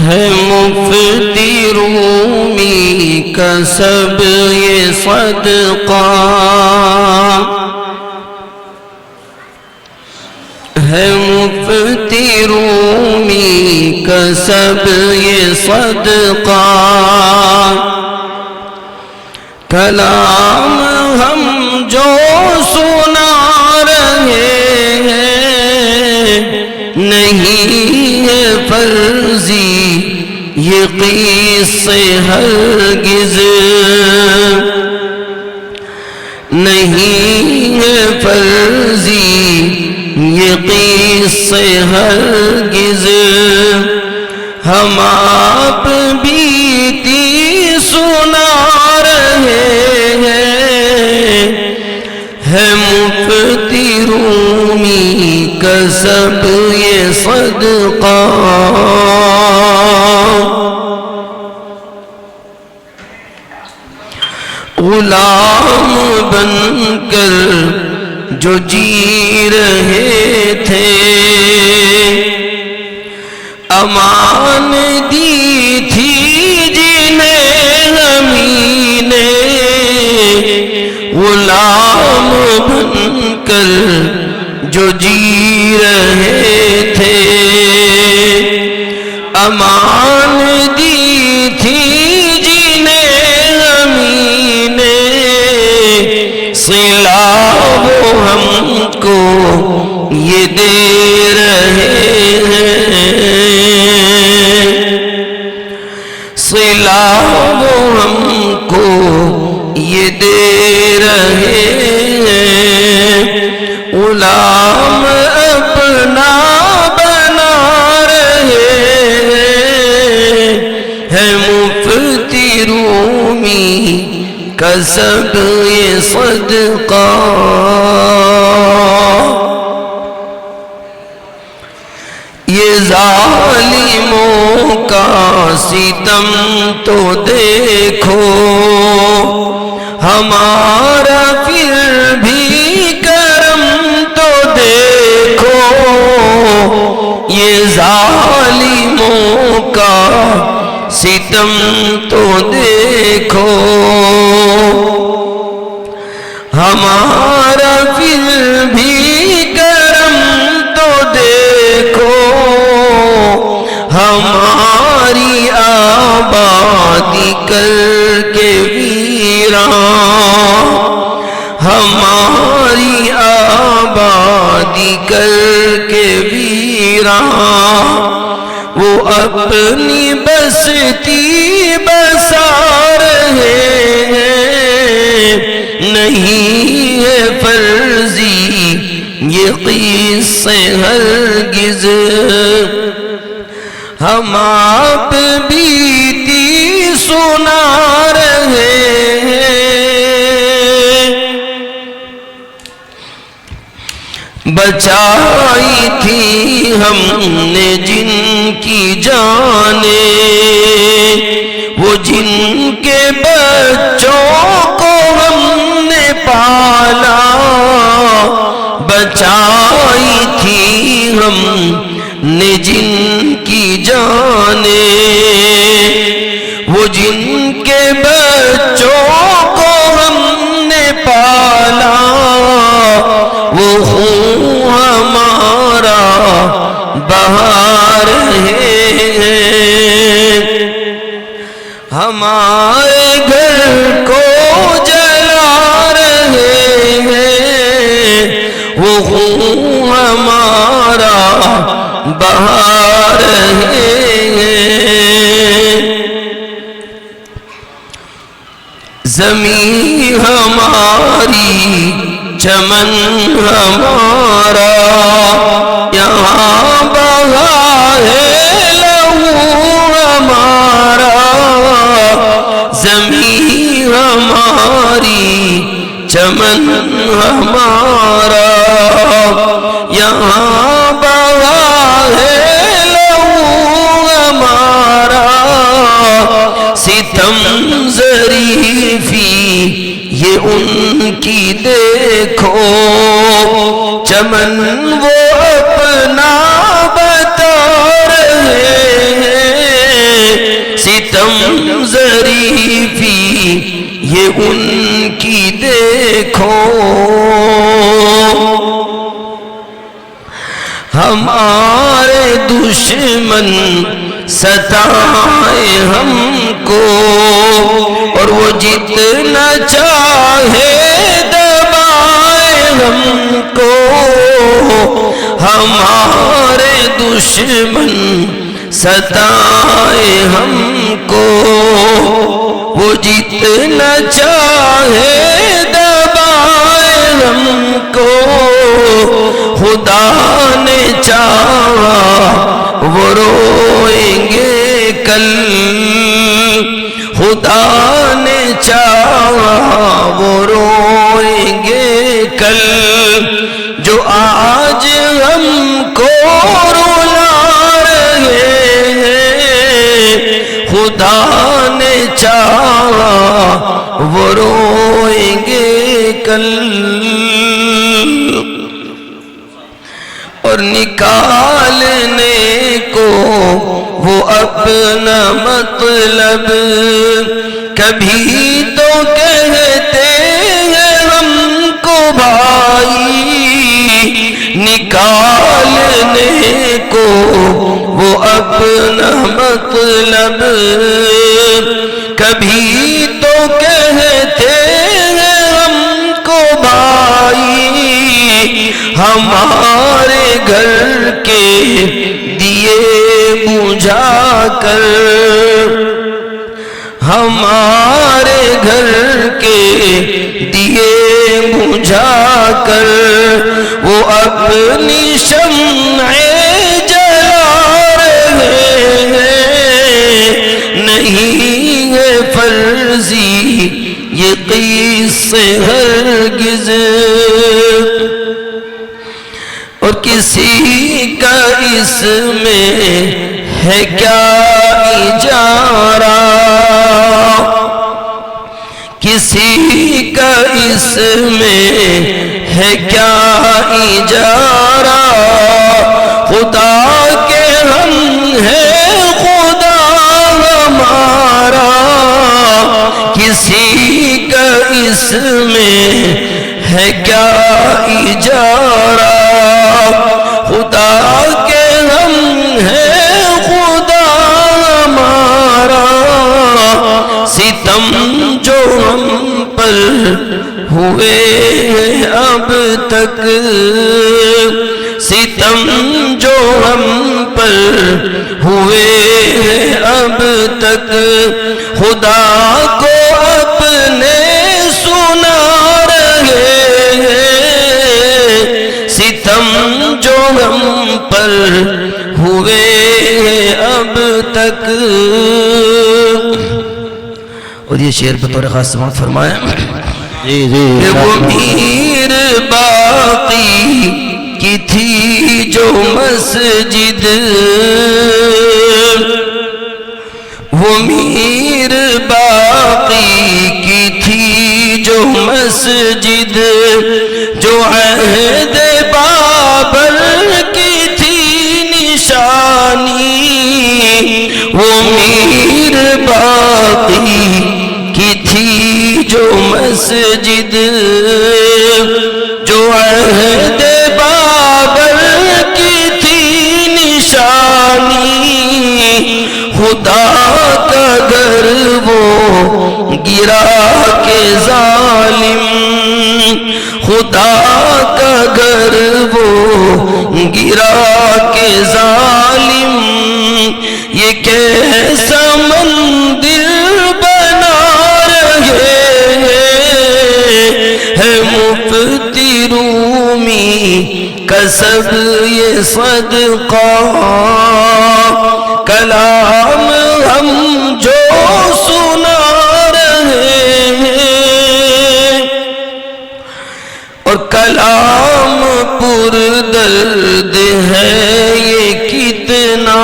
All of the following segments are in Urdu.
ہے مفتی رومی کا سب یہ صدقہ، ہے مفتی رومی کا سب یہ صدقہ، کلام ہم جو سنا رہے ہیں نہیں ہے فرضی یہ قصے ہرگز، نہیں ہے فرضی یہ قصے ہرگز، ہم آپ بیتی سنا رہے ہیں، ہے مفتی رومی کا سب یہ صدقہ۔ غلام بن کر جو جی رہے تھے، امان دی تھی جنہیں ہمیں نے، غلام بن کر جو جی رہے تھے، امان دی تھی جنہیں ہمیں نے، صلہ وہ ہم کو یہ دے رہے ہیں، صلہ وہ ہم کو یہ دے رہے ہیں، غلام اپنا بنا رہے ہیں، ہے مفتی رومی کا سب یہ صدقہ۔ یہ ظالموں کا ستم تو دیکھو، ہمارا پھر بھی کرم تو دیکھو، یہ ظالموں کا ستم تو دیکھو، ہمارا پھر بھی کرم تو دیکھو، ہماری آبادی کر کے ویراں، ہماری آبادی کر کے ویراں، وہ اپنی بستی بسا رہے ہیں، نہیں ہے فرضی یہ قصے ہرگز، ہم آپ بیتی سنا رہے ہیں، بچائی تھی ہم نے جن کی جانیں، وہ جن کے بچوں کو ہم نے پالا، بچائی تھی ہم نے جن کی جانیں، وہ جن کے بچوں کو ہم نے پالا، وہ خون ہمارا بہا رہے ہیں، ہمارے گھر کو جلا رہے ہیں، وہ خون ہمارا بہا رہے ہیں، زمین ہماری چمن ہمارا، یہاں بہا ہے لہو ہمارا، زمین ہماری چمن ہمارا، یہاں بہا ہے لہو ہمارا، ستم ظریفی یہ ان کی دیکھو، چمن وہ اپنا بتا رہے ہیں، دشمن ستائے ہم کو، اور وہ جتنا چاہے دبائے ہم کو، ہمارے دشمن ستائے ہم کو، وہ جتنا چاہے دبائے ہم کو، خدا نے چاہا وہ روئیں گے کل، خدا نے چاہا وہ روئیں گے کل، جو آج ہم کو رلا رہے ہیں، خدا نے چاہا وہ روئیں گے کل، اور نکالنے کو وہ اپنا مطلب کبھی تو کہتے ہیں ہم کو بھائی، نکالنے کو وہ اپنا مطلب کبھی تو کہتے ہیں ہم کو بھائی، ہمارے گھر کے دیے بجھا کر، ہمارے گھر کے دیے بجھا کر، وہ اپنی شمعیں جلا رہے ہیں، نہیں ہے فرضی یہ قصے ہرگز، اور کسی کا اس میں ہے کیا اجارہ، کسی کا اس میں ہے کیا اجارہ، خدا کے ہم ہیں خدا ہمارا، کسی کا اس میں ہے کیا اجارہ، خدا کے ہم ہیں خدا ہمارا، ستم جو ہم پر ہوئے ہیں اب تک، ستم جو ہم پر ہوئے ہیں اب تک، خدا کو اپنے سنا رہے ہیں، ستم جو ہم پر ہوئے ہیں اب تک، اور یہ شعر بطور خاص سماعت فرمائیں کہ وہ میر باقی کی تھی جو مسجد، وہ میر باقی کی تھی جو مسجد، جو عہد بابر کی تھی نشانی، وہ میر باقی کی تھی جو مسجد، جو عہد بابر کی تھی نشانی، خدا کا گھر وہ گرا کے ظالم، خدا کا گھر وہ گرا کے ظالم، یہ کیسا مندر بنا رہے ہیں، مفتی رومی کا سب یہ صدقہ، کلام ہم جو سنا رہے ہیں، اور کلام پر درد ہے یہ کتنا،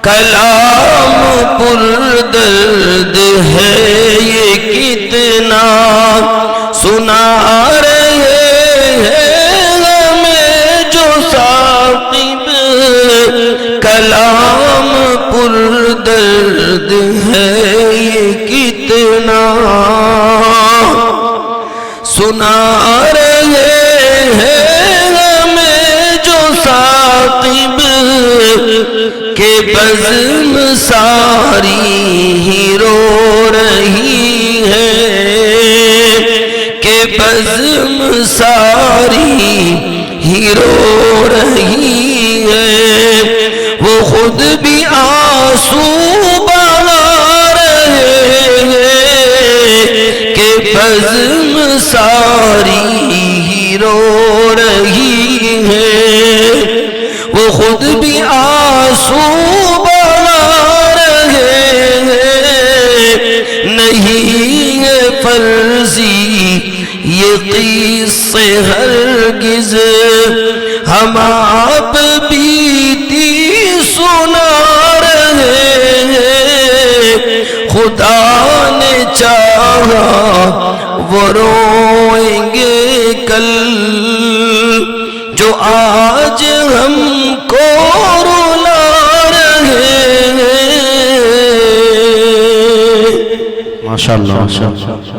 کلام پر درد ہے یہ کتنا، سنا رہے ہیں ہمیں جو ثاقب، کلام پر درد ہے یہ کتنا، سنا رہے ہیں ہمیں جو ثاقب، بزم ساری ہی رو رہی ہے، کہ بزم ساری ہی رو رہی ہے، وہ خود بھی آنسو بہا رہے ہیں، کہ بزم ساری ہی رو رہی ہے، وہ خود بھی آنسو بہا رہے ہیں۔ نہیں ہے فرضی یہ قصے ہرگز، ہم آپ بیتی سنا رہے ہیں، خدا نے چاہا وہ روئیں گے کل، جو آج ہم کو رلا رہے ہیں۔ ماشاءاللہ